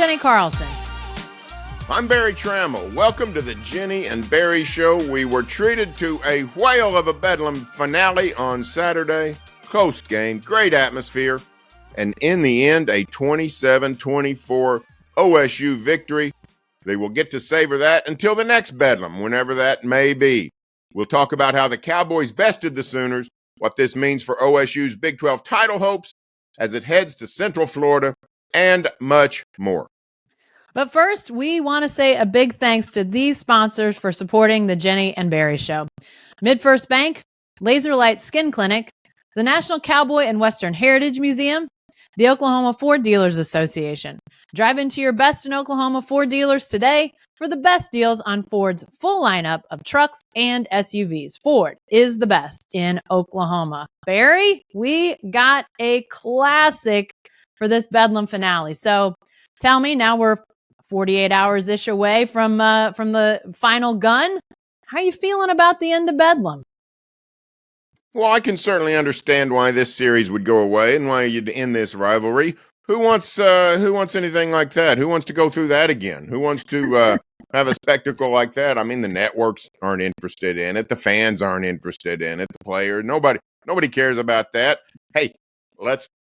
Jenni Carlson. I'm Barry Trammell. Welcome to the Jenni and Berry Show. We were treated to a whale of a Bedlam finale on Saturday. Close game, great atmosphere, and in the end, a 27-24 OSU victory. They will get to savor that until the next Bedlam, whenever that may be. We'll talk about how the Cowboys bested the Sooners, what this means for OSU's Big 12 title hopes as it heads to Central Florida, and much more. But first, we want to say a big thanks to these sponsors for supporting the Jenni and Berry Show. MidFirst Bank, Laser Light Skin Clinic, the National Cowboy and Western Heritage Museum, the Oklahoma Ford Dealers Association. Drive into your best in Oklahoma Ford dealers today for the best deals on Ford's full lineup of trucks and SUVs. Ford is the best in Oklahoma. Barry, we got a classic for this Bedlam finale. So tell me, now we're 48 hours-ish away from the final gun. How are you feeling about the end of Bedlam? Well, I can certainly understand why this series would go away and why you'd end this rivalry. Who wants anything like that? Who wants to go through that again? Who wants to have a spectacle like that? I mean, the networks aren't interested in it. The fans aren't interested in it. The players, nobody cares about that. Hey,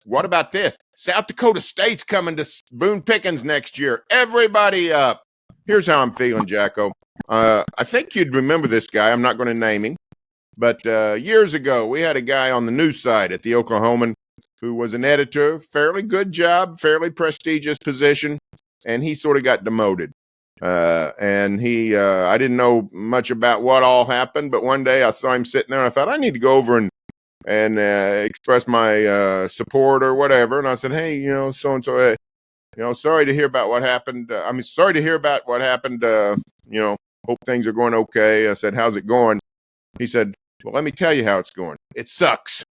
what about this? South Dakota State's coming to Boone Pickens next year. Everybody up. Here's how I'm feeling, Jacko. I think you'd remember this guy. I'm not going to name him. But years ago, we had a guy on the news side at the Oklahoman who was an editor, fairly good job, fairly prestigious position, and he sort of got demoted. And I didn't know much about what all happened, but one day I saw him sitting there, and I thought, I need to go over and express my support or whatever. And I said, hey, so-and-so, sorry to hear about what happened. Sorry to hear about what happened. Hope things are going okay. I said, how's it going? He said, well, let me tell you how it's going. It sucks.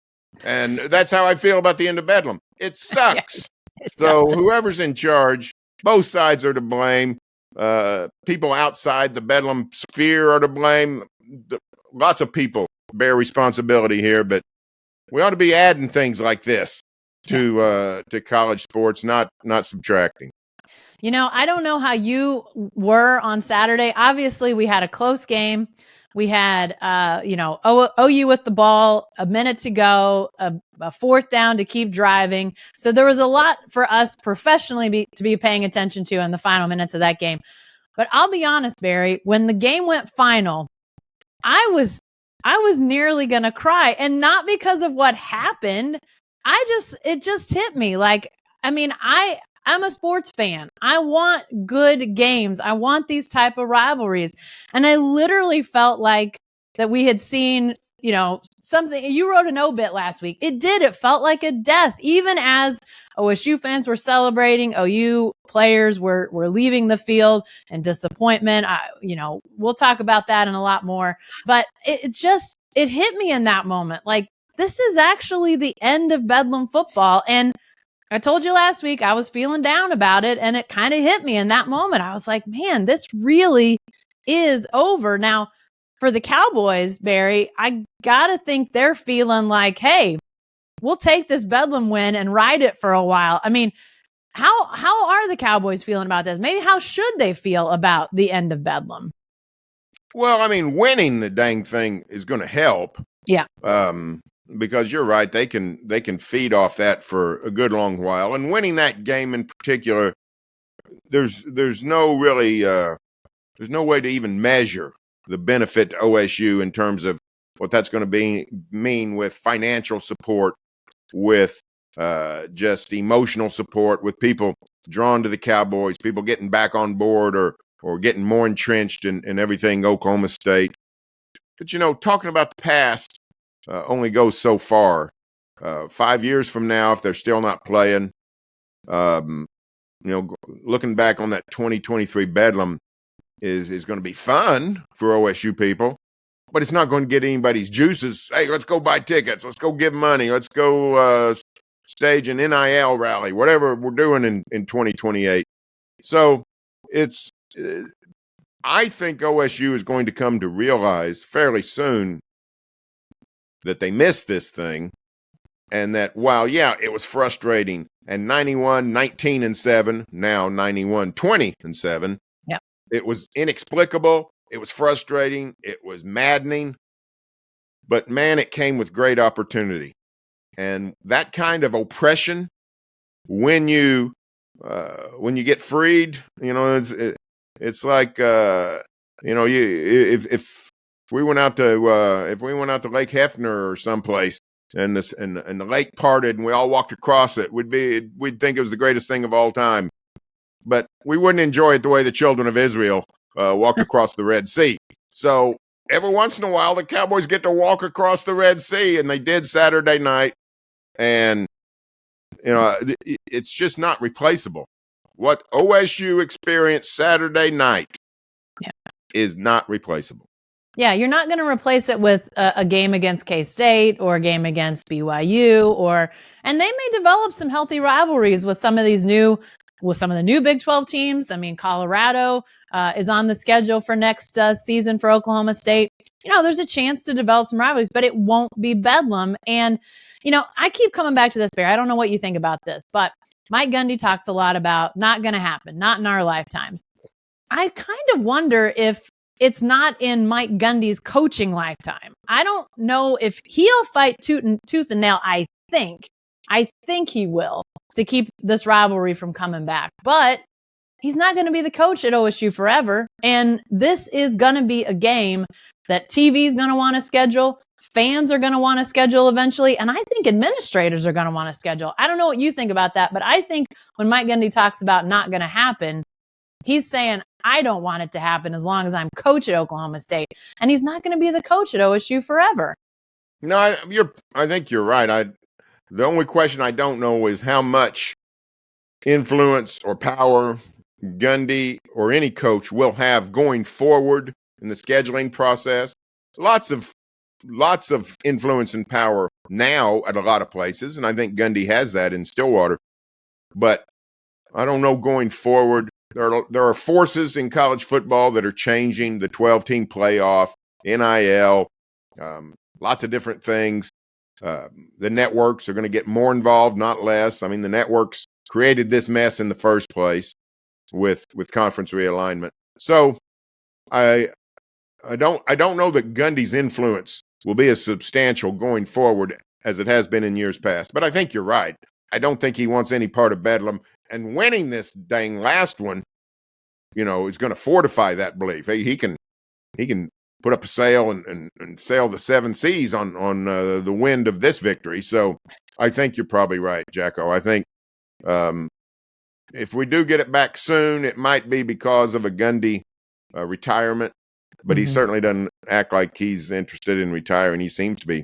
And that's how I feel about the end of Bedlam. It sucks. So whoever's in charge, both sides are to blame. People outside the Bedlam sphere are to blame. Lots of people bear responsibility here, but we ought to be adding things like this to college sports, not subtracting. I don't know how you were on Saturday. Obviously, we had a close game. We had, OU with the ball, a minute to go, a fourth down to keep driving. So there was a lot for us professionally to be paying attention to in the final minutes of that game. But I'll be honest, Barry, when the game went final, I was nearly going to cry, and not because of what happened. It just hit me. I'm a sports fan. I want good games. I want these type of rivalries. And I literally felt like that we had seen, something. You wrote an obit last week. It did. It felt like a death. Even as OSU fans were celebrating, OU players were leaving the field in disappointment. We'll talk about that and a lot more. But it hit me in that moment. Like, this is actually the end of Bedlam football. And I told you last week I was feeling down about it, and it kind of hit me in that moment. I was like, man, this really is over. Now, for the Cowboys, Barry, I got to think they're feeling like, hey, we'll take this Bedlam win and ride it for a while. I mean, how are the Cowboys feeling about this? Maybe how should they feel about the end of Bedlam? Well, winning the dang thing is going to help. Yeah. Because you're right, they can feed off that for a good long while, and winning that game in particular, there's no way to even measure the benefit to OSU in terms of what that's going to mean with financial support, with just emotional support, with people drawn to the Cowboys, people getting back on board or getting more entrenched in everything Oklahoma State. But talking about the past only goes so far. 5 years from now, if they're still not playing, looking back on that 2023 Bedlam is going to be fun for OSU people, but it's not going to get anybody's juices. Hey, let's go buy tickets. Let's go give money. Let's go stage an NIL rally, whatever we're doing in 2028. So I think OSU is going to come to realize fairly soon that they missed this thing, And that, while, yeah, it was frustrating, and 91, 19-7, now 91, 20-7. Yeah. It was inexplicable. It was frustrating. It was maddening. But man, it came with great opportunity. And that kind of oppression, when you get freed, it's like if we went out to Lake Hefner or someplace, and the lake parted and we all walked across it, we'd think it was the greatest thing of all time. But we wouldn't enjoy it the way the children of Israel walked across the Red Sea. So every once in a while, the Cowboys get to walk across the Red Sea, and they did Saturday night. And, it's just not replaceable. What OSU experienced Saturday night is not replaceable. Yeah, you're not going to replace it with a game against K-State or a game against BYU, and they may develop some healthy rivalries with some of the new Big 12 teams. I mean, Colorado is on the schedule for next season for Oklahoma State. There's a chance to develop some rivalries, but it won't be Bedlam. And, I keep coming back to this, Barry. I don't know what you think about this, but Mike Gundy talks a lot about not going to happen, not in our lifetimes. I kind of wonder if it's not in Mike Gundy's coaching lifetime. I don't know if he'll fight tooth and nail. I think he will, to keep this rivalry from coming back. But he's not going to be the coach at OSU forever. And this is going to be a game that TV is going to want to schedule. Fans are going to want to schedule eventually. And I think administrators are going to want to schedule. I don't know what you think about that, but I think when Mike Gundy talks about not going to happen, he's saying, I don't want it to happen as long as I'm coach at Oklahoma State. And he's not going to be the coach at OSU forever. No, I think you're right. The only question I don't know is how much influence or power Gundy or any coach will have going forward in the scheduling process. Lots of influence and power now at a lot of places, and I think Gundy has that in Stillwater. But I don't know going forward. There are forces in college football that are changing: the 12-team playoff, NIL, lots of different things. The networks are going to get more involved, not less. I mean, the networks created this mess in the first place with conference realignment. So I don't know that Gundy's influence will be as substantial going forward as it has been in years past. But I think you're right. I don't think he wants any part of Bedlam. And winning this dang last one, is going to fortify that belief. He can put up a sail and sail the seven seas on the wind of this victory. So I think you're probably right, Jacko. I think if we do get it back soon, it might be because of a Gundy retirement. But he certainly doesn't act like he's interested in retiring. He seems to be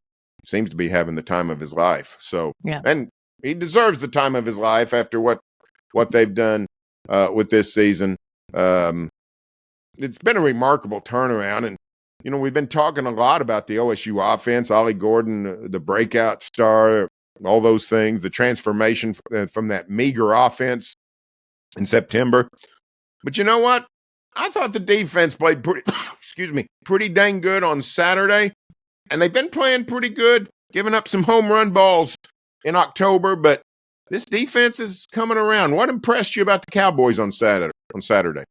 having the time of his life. So, and he deserves the time of his life after what they've done with this season. It's been a remarkable turnaround, and we've been talking a lot about the OSU offense, Ollie Gordon, the breakout star, all those things, the transformation from that meager offense in September. But you know what? I thought the defense played pretty dang good on Saturday, and they've been playing pretty good, giving up some home run balls in October, but this defense is coming around. What impressed you about the Cowboys on Saturday?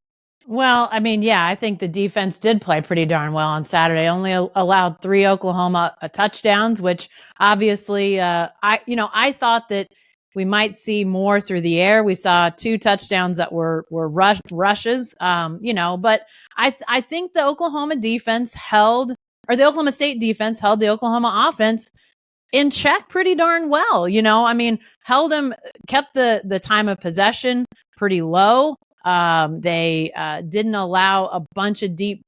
Well, I mean, I think the defense did play pretty darn well on Saturday. Only allowed 3 Oklahoma touchdowns, which obviously, I thought that we might see more through the air. We saw 2 touchdowns that were rushes, but I think the Oklahoma State defense held the Oklahoma offense in check pretty darn well. Held them, kept the time of possession pretty low. They didn't allow a bunch of deep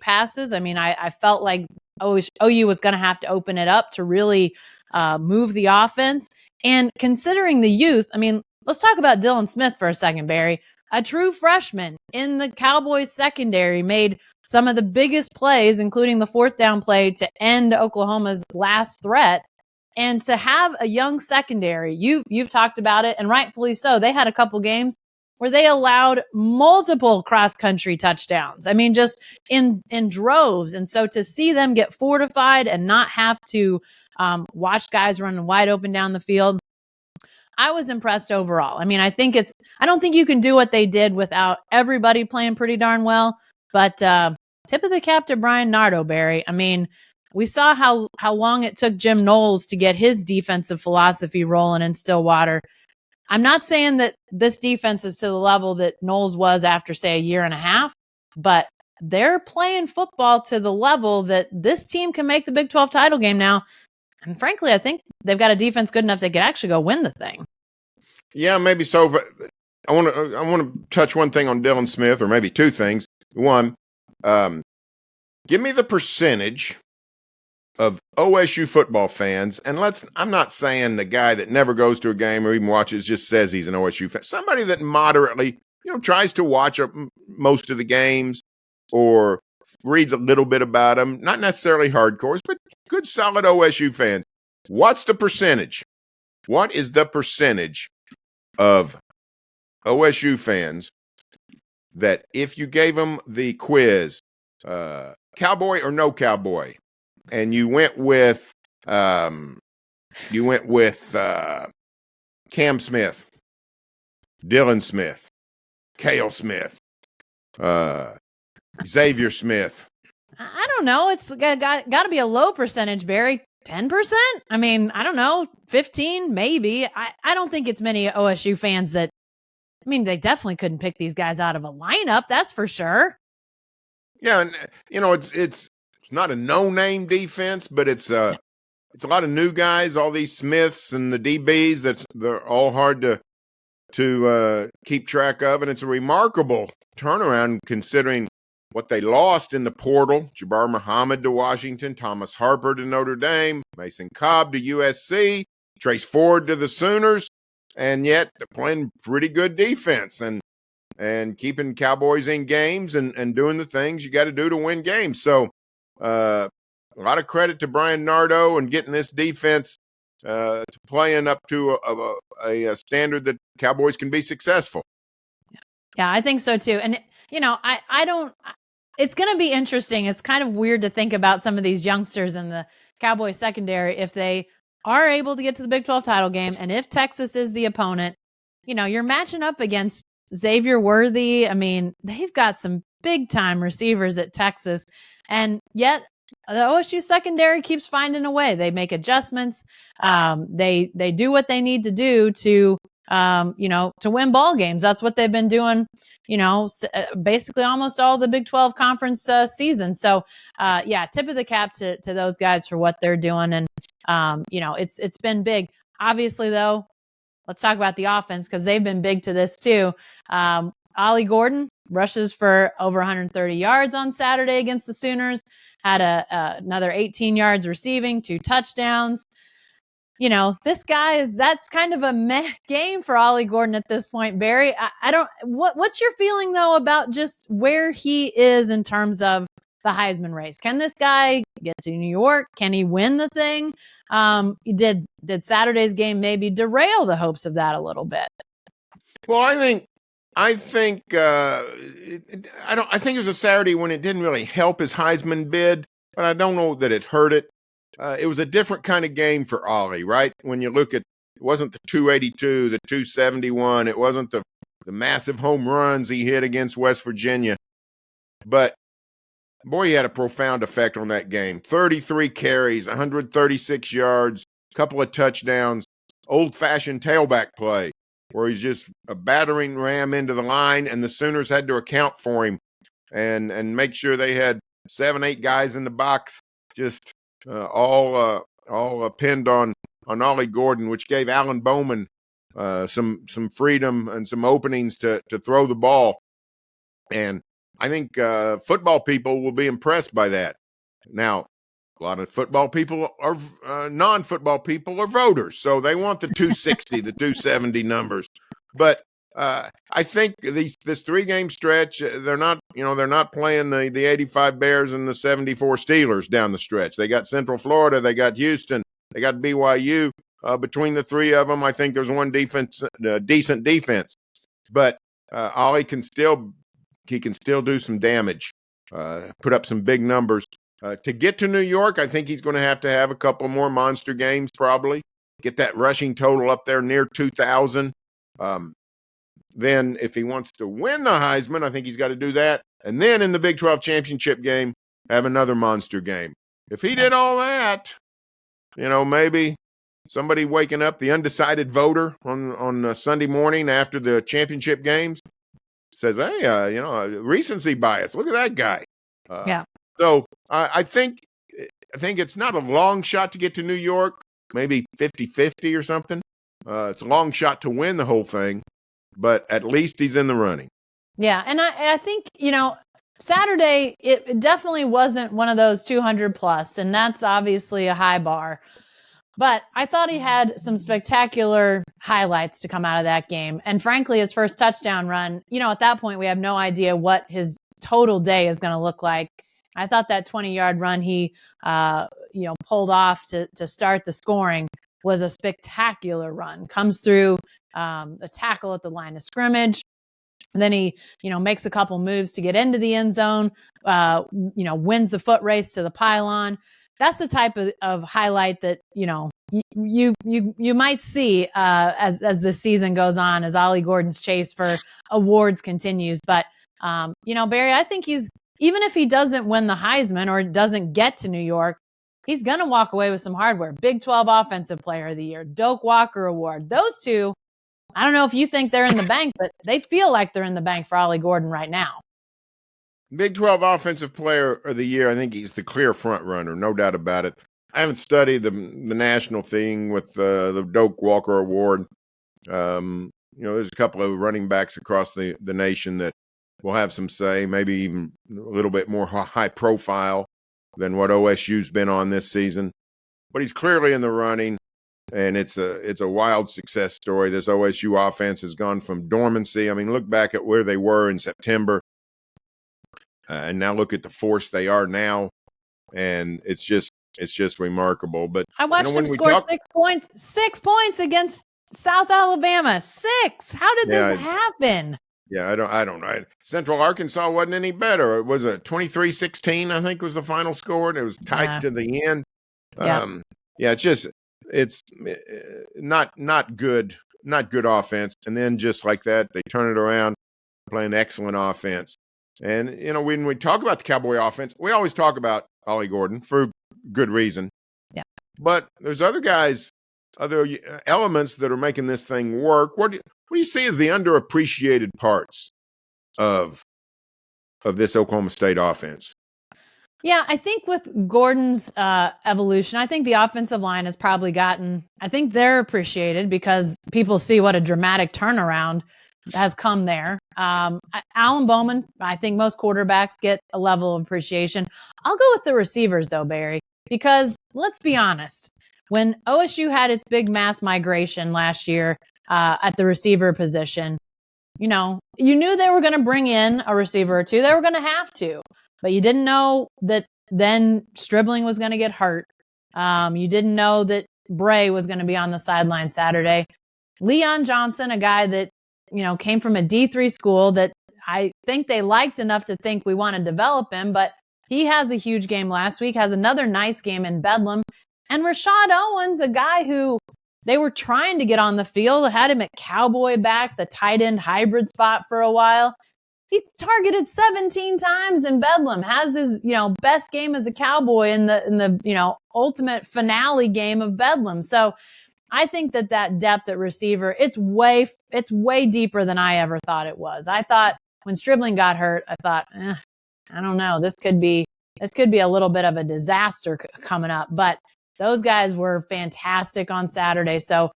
passes. I mean, I felt like OU was going to have to open it up to really move the offense. And considering the youth, I mean, let's talk about Dylan Smith for a second, Barry. A true freshman in the Cowboys secondary made some of the biggest plays, including the 4th down play to end Oklahoma's last threat. And to have a young secondary, you've talked about it, and rightfully so. They had a couple games where they allowed multiple cross-country touchdowns. I mean, just in droves. And so to see them get fortified and not have to watched guys running wide open down the field. I was impressed overall. I mean, I don't think you can do what they did without everybody playing pretty darn well, but tip of the cap to Brian Nardo, Barry. I mean, we saw how long it took Jim Knowles to get his defensive philosophy rolling in Stillwater. I'm not saying that this defense is to the level that Knowles was after, say, a year and a half, but they're playing football to the level that this team can make the Big 12 title game now. And frankly, I think they've got a defense good enough they could actually go win the thing. Yeah, maybe so. But I want to touch one thing on Dylan Smith, or maybe two things. One, give me the percentage of OSU football fans, and I'm not saying the guy that never goes to a game or even watches just says he's an OSU fan. Somebody that moderately, tries to watch most of the games or reads a little bit about them. Not necessarily hardcores, but good, solid OSU fans. What's the percentage? What is the percentage of OSU fans that if you gave them the quiz, Cowboy or no Cowboy, and you went with Cam Smith, Dylan Smith, Cale Smith, Xavier Smith? I don't know. It's got to be a low percentage, Barry. 10%? I mean, I don't know. 15, maybe. I don't think it's many OSU fans that, I mean, they definitely couldn't pick these guys out of a lineup. That's for sure. Yeah. And, it's not a no-name defense, but it's a lot of new guys, all these Smiths and the DBs they're all hard to keep track of. And it's a remarkable turnaround considering what they lost in the portal: Jabbar Muhammad to Washington, Thomas Harper to Notre Dame, Mason Cobb to USC, Trace Ford to the Sooners, and yet they're playing pretty good defense and keeping Cowboys in games and doing the things you got to do to win games. So a lot of credit to Brian Nardo and getting this defense to playing up to a standard that Cowboys can be successful. Yeah, I think so too. And, I don't – it's going to be interesting. It's kind of weird to think about some of these youngsters in the Cowboys secondary if they are able to get to the Big 12 title game, and if Texas is the opponent, you're matching up against Xavier Worthy. I mean, they've got some big-time receivers at Texas, and yet the OSU secondary keeps finding a way. They make adjustments. They do what they need to do to win ball games. That's what they've been doing, basically almost all the Big 12 conference season. So, tip of the cap to those guys for what they're doing. And, it's been big. Obviously, though, let's talk about the offense because they've been big to this too. Ollie Gordon rushes for over 130 yards on Saturday against the Sooners, had another 18 yards receiving, 2 touchdowns. This guy that's kind of a meh game for Ollie Gordon at this point, Barry. What's your feeling though about just where he is in terms of the Heisman race? Can this guy get to New York? Can he win the thing? Did Saturday's game maybe derail the hopes of that a little bit? Well, I think it was a Saturday when it didn't really help his Heisman bid, but I don't know that it hurt it. It was a different kind of game for Ollie, right? When you look at, it wasn't the 282, the 271. It wasn't the massive home runs he hit against West Virginia. But, boy, he had a profound effect on that game. 33 carries, 136 yards, a couple of touchdowns, old-fashioned tailback play where he's just a battering ram into the line, and the Sooners had to account for him and make sure they had 7-8 guys in the box just all pinned on Ollie Gordon, which gave Alan Bowman some freedom and some openings to throw the ball. And I think football people will be impressed by that. Now, a lot of football people are non-football people are voters, so they want the 260, the 270 numbers. But I think this 3-game stretch, they're not playing the 85 Bears and the 74 Steelers down the stretch. They got Central Florida, they got Houston, they got BYU. Between the three of them, I think there's one decent defense. But Ollie can still do some damage, put up some big numbers. To get to New York, I think he's going to have a couple more monster games probably. Get that rushing total up there near 2,000. Then if he wants to win the Heisman, I think he's got to do that. And then in the Big 12 championship game, have another monster game. If he did all that, maybe somebody waking up, the undecided voter on Sunday morning after the championship games says, hey, recency bias. Look at that guy. Yeah. So I think it's not a long shot to get to New York, maybe 50-50 or something. It's a long shot to win the whole thing, but at least he's in the running. Yeah, and I think, Saturday, it definitely wasn't one of those 200 plus, and that's obviously a high bar. But I thought he had some spectacular highlights to come out of that game. And frankly, his first touchdown run, at that point, we have no idea what his total day is going to look like. I thought that 20-yard run he, pulled off to start the scoring was a spectacular run. Comes through a tackle at the line of scrimmage. Then he, makes a couple moves to get into the end zone, wins the foot race to the pylon. That's the type of highlight that, you might see as the season goes on, as Ollie Gordon's chase for awards continues. But, Barry, I think even if he doesn't win the Heisman or doesn't get to New York, he's going to walk away with some hardware. Big 12 Offensive Player of the Year, Doak Walker Award. Those two, I don't know if you think they're in the bank, but they feel like they're in the bank for Ollie Gordon right now. Big 12 Offensive Player of the Year, I think he's the clear front runner, no doubt about it. I haven't studied the national thing with the Doak Walker Award. There's a couple of running backs across the nation that will have some say, maybe even a little bit more high profile than what OSU's been on this season. But he's clearly in the running, and it's a wild success story. This OSU offense has gone from dormancy. I mean, look back at where they were in September, and now look at the force they are now, and it's just remarkable. But I watched him score 6 points against South Alabama. 6. How did this happen? Yeah, I don't know. Central Arkansas wasn't any better. It was a 23-16, I think was the final score, and it was tight to the end. It's not good offense. And then just like that, they turn it around, play an excellent offense. And, when we talk about the Cowboy offense, we always talk about Ollie Gordon for good reason. Yeah. But there's other guys, other elements that are making this thing work. What do you see as the underappreciated parts of this Oklahoma State offense? Yeah, I think with Gordon's evolution, I think the offensive line has probably I think they're appreciated because people see what a dramatic turnaround has come there. Alan Bowman, I think most quarterbacks get a level of appreciation. I'll go with the receivers though, Barry, because let's be honest, when OSU had its big mass migration last year at the receiver position, you knew they were going to bring in a receiver or two. They were going to have to. But you didn't know that then Stribling was going to get hurt. You didn't know that Bray was going to be on the sideline Saturday. Leon Johnson, a guy that, came from a D3 school that I think they liked enough to think we want to develop him, but he has a huge game last week, has another nice game in Bedlam. And Rashad Owens, a guy who they were trying to get on the field, had him at Cowboy back, the tight end hybrid spot for a while. He targeted 17 times in Bedlam, has his, best game as a Cowboy in the ultimate finale game of Bedlam. So I think that depth at receiver, it's way deeper than I ever thought it was. I thought when Stribling got hurt, I thought, I don't know, this could be a little bit of a disaster coming up. But those guys were fantastic on Saturday. So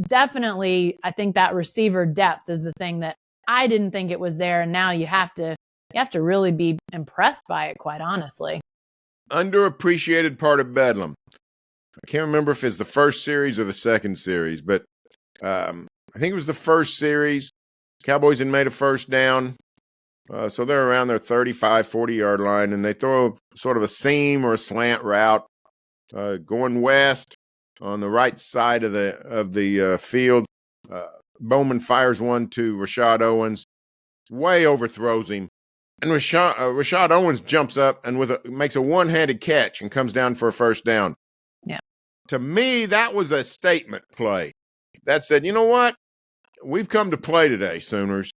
definitely, I think that receiver depth is the thing that I didn't think it was there, and now you have to really be impressed by it, quite honestly. Underappreciated part of Bedlam. I can't remember if it's the first series or the second series, but I think it was the first series. Cowboys had made a first down, so they're around their 35, 40-yard line, and they throw sort of a seam or a slant route going west on the right side of the field. Bowman fires one to Rashad Owens, way overthrows him, And Rashad Owens jumps up and makes a one-handed catch and comes down for a first down. Yeah. To me, that was a statement play that said, you know what? We've come to play today, Sooners.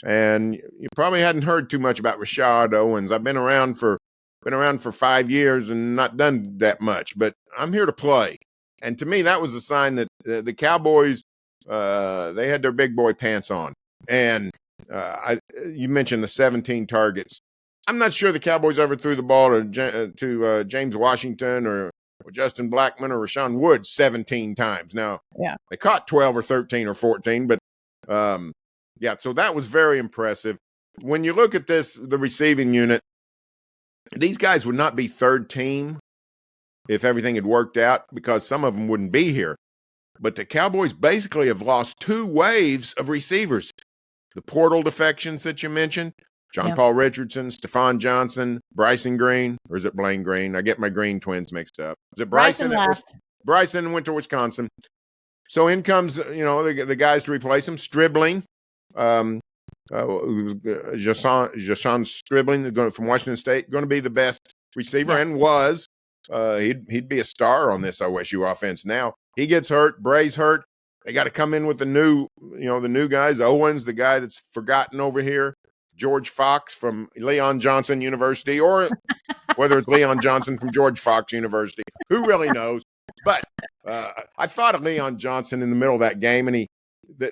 And you probably hadn't heard too much about Rashad Owens. I've been around for 5 years and not done that much, but I'm here to play. And to me, that was a sign that the Cowboys, they had their big boy pants on. And you mentioned the 17 targets. I'm not sure the Cowboys ever threw the ball to James Washington or Justin Blackmon or Rashawn Woods 17 times. Now, they caught 12 or 13 or 14, but so that was very impressive. When you look at the receiving unit, these guys would not be third team if everything had worked out because some of them wouldn't be here. But the Cowboys basically have lost 2 waves of receivers. The portal defections that you mentioned, John Paul Richardson, Stephon Johnson, Bryson Green, or is it Blaine Green? I get my Green twins mixed up. Is it Bryson? Bryson went to Wisconsin. So in comes, the guys to replace him. Stribling, Jashawn Stribling from Washington State, going to be the best receiver and was. He'd be a star on this OSU offense now. He gets hurt. Bray's hurt. They got to come in with the new guys. Owens, the guy that's forgotten over here. George Fox from Leon Johnson University, or whether it's Leon Johnson from George Fox University. Who really knows? But I thought of Leon Johnson in the middle of that game, and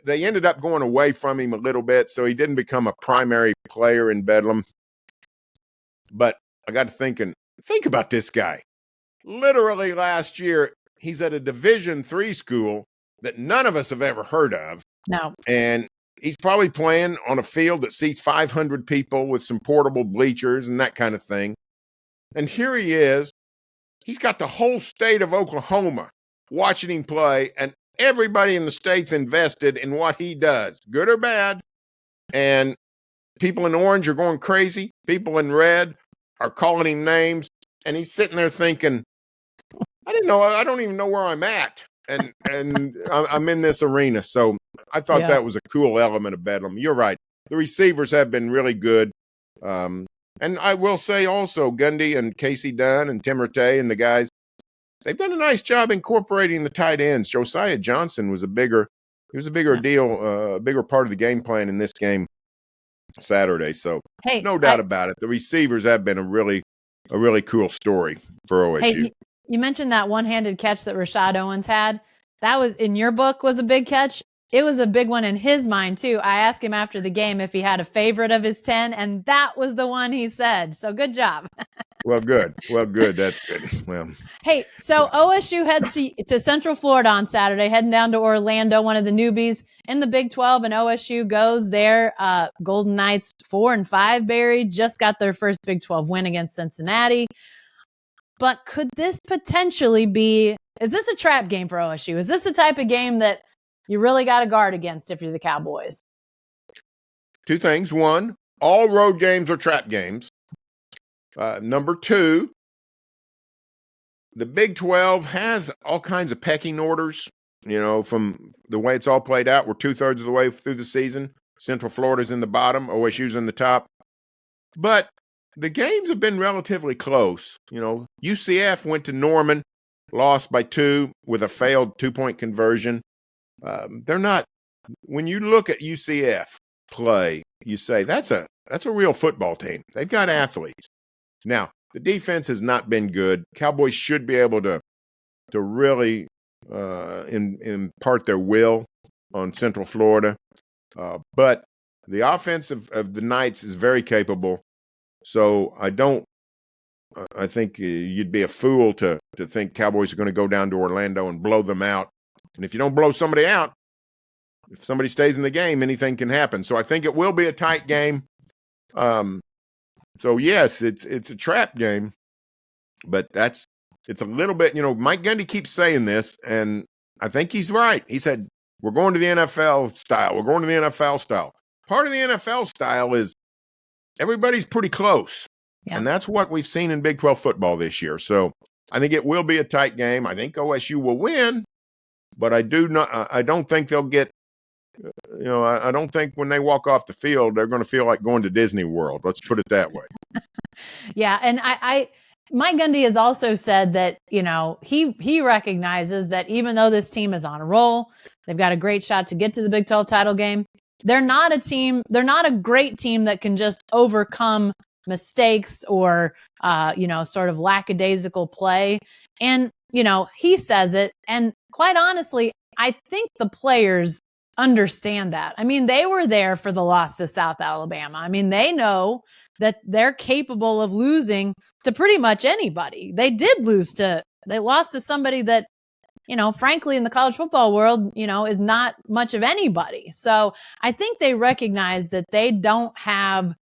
they ended up going away from him a little bit, so he didn't become a primary player in Bedlam. But I got to thinking, think about this guy. Literally last year, he's at a Division III school that none of us have ever heard of. No. And he's probably playing on a field that seats 500 people with some portable bleachers and that kind of thing. And here he is. He's got the whole state of Oklahoma watching him play, and everybody in the state's invested in what he does, good or bad. And people in orange are going crazy. People in red are calling him names. And he's sitting there thinking, I don't even know where I'm at. And I'm in this arena. So I thought that was a cool element of Bedlam. You're right. The receivers have been really good. And I will say also, Gundy and Casey Dunn and Tim Rattay and the guys, they've done a nice job incorporating the tight ends. Josiah Johnson was a bigger deal, a bigger part of the game plan in this game Saturday. So no doubt about it. The receivers have been a really cool story for OSU. Hey, you mentioned that one-handed catch that Rashad Owens had. That was in your book was a big catch. It was a big one in his mind too. I asked him after the game if he had a favorite of his 10, and that was the one he said. So good job. Well, good. That's good. Well, hey, so OSU heads to Central Florida on Saturday, heading down to Orlando, one of the newbies in the Big 12, and OSU goes there. Golden Knights 4-5, Barry, just got their first Big 12 win against Cincinnati. But could this potentially is this a trap game for OSU? Is this the type of game that you really got to guard against if you're the Cowboys? 2 things. 1, all road games are trap games. Number 2, the Big 12 has all kinds of pecking orders, from the way it's all played out. We're 2/3 of the way through the season. Central Florida's in the bottom, OSU's in the top. But the games have been relatively close. UCF went to Norman, lost by 2 with a failed 2-point conversion. They're not. When you look at UCF play, you say that's a real football team. They've got athletes. Now, the defense has not been good. Cowboys should be able to really impart their will on Central Florida. But the offense of the Knights is very capable. So I think you'd be a fool to think Cowboys are going to go down to Orlando and blow them out. And if you don't blow somebody out, if somebody stays in the game, anything can happen. So I think it will be a tight game. So yes, it's a trap game, but it's a little bit, Mike Gundy keeps saying this, and I think he's right. He said, we're going to the NFL style. We're going to the NFL style. Part of the NFL style is everybody's pretty close. Yeah. And that's what we've seen in Big 12 football this year. So I think it will be a tight game. I think OSU will win, but I don't think they'll get I don't think when they walk off the field, they're going to feel like going to Disney World. Let's put it that way. Yeah. And Mike Gundy has also said that, he recognizes that even though this team is on a roll, they've got a great shot to get to the Big 12 title game. They're not a great team that can just overcome mistakes or, sort of lackadaisical play. And, he says it. And quite honestly, I think the players understand that. I mean, they were there for the loss to South Alabama. I mean, they know that they're capable of losing to pretty much anybody. They lost to somebody that, frankly, in the college football world, is not much of anybody. So I think they recognize that they don't have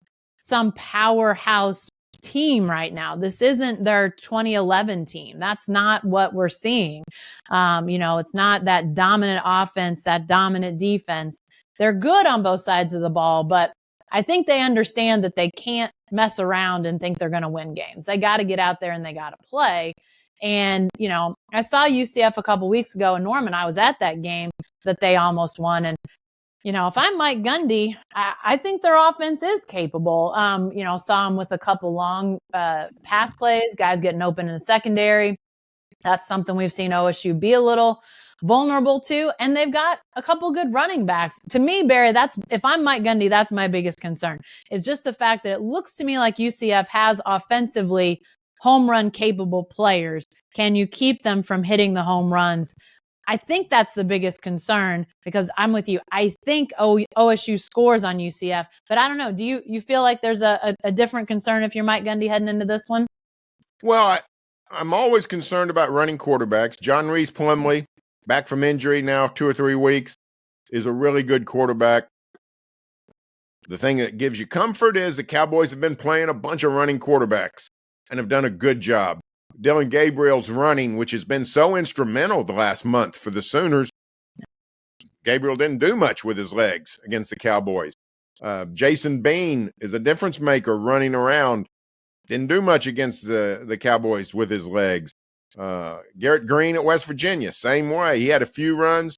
some powerhouse team right now. This isn't their 2011 team. That's not what we're seeing. It's not that dominant offense, that dominant defense. They're good on both sides of the ball, but I think they understand that they can't mess around and think they're going to win games. They got to get out there and they got to play. And, I saw UCF a couple weeks ago in Norman. I was at that game that they almost won. And, if I'm Mike Gundy, I think their offense is capable. Saw them with a couple long pass plays, guys getting open in the secondary. That's something we've seen OSU be a little vulnerable to. And they've got a couple good running backs. To me, Barry, if I'm Mike Gundy, that's my biggest concern. It's just the fact that it looks to me like UCF has offensively home run capable players. Can you keep them from hitting the home runs? I think that's the biggest concern because I'm with you. I think OSU scores on UCF, but I don't know. Do you feel like there's a different concern if you're Mike Gundy heading into this one? Well, I'm always concerned about running quarterbacks. John Reese Plumlee, back from injury now 2 or 3 weeks, is a really good quarterback. The thing that gives you comfort is the Cowboys have been playing a bunch of running quarterbacks and have done a good job. Dylan Gabriel's running, which has been so instrumental the last month for the Sooners. Gabriel didn't do much with his legs against the Cowboys. Jason Bean is a difference maker running around. Didn't do much against the Cowboys with his legs. Garrett Green at West Virginia, same way. He had a few runs.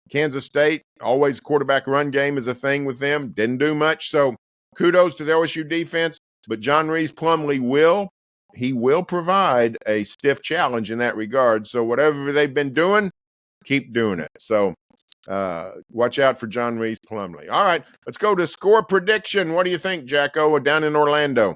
Kansas State, always quarterback run game is a thing with them. Didn't do much. So kudos to the OSU defense. But John Reese Plumlee will provide a stiff challenge in that regard. So whatever they've been doing, keep doing it. So watch out for John Reese Plumlee. All right, let's go to score prediction. What do you think, Jacko, down in Orlando?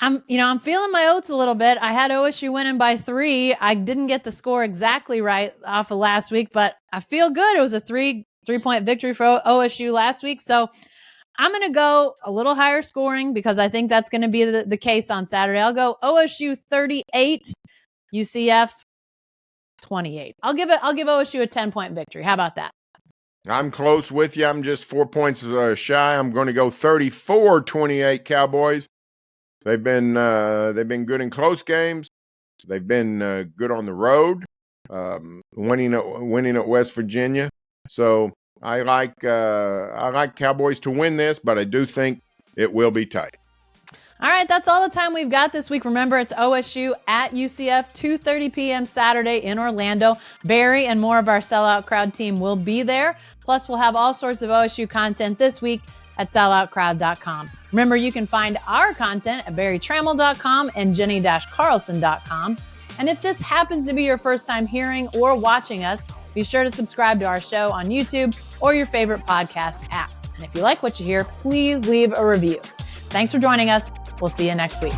I'm feeling my oats a little bit. I had OSU winning by 3. I didn't get the score exactly right off of last week, but I feel good. It was a 3-point victory for OSU last week. So I'm going to go a little higher scoring because I think that's going to be the case on Saturday. I'll go OSU 38, UCF 28. I'll give OSU a 10-point victory. How about that? I'm close with you. I'm just 4 points shy. I'm going to go 34-28 Cowboys. They've been good in close games. They've been good on the road, winning at West Virginia. So I like Cowboys to win this, but I do think it will be tight. All right, that's all the time we've got this week. Remember, it's OSU at UCF, 2:30 p.m. Saturday in Orlando. Barry and more of our Sellout Crowd team will be there. Plus, we'll have all sorts of OSU content this week at selloutcrowd.com. Remember, you can find our content at barrytrammell.com and jenny-carlson.com. And if this happens to be your first time hearing or watching us, be sure to subscribe to our show on YouTube or your favorite podcast app. And if you like what you hear, please leave a review. Thanks for joining us. We'll see you next week.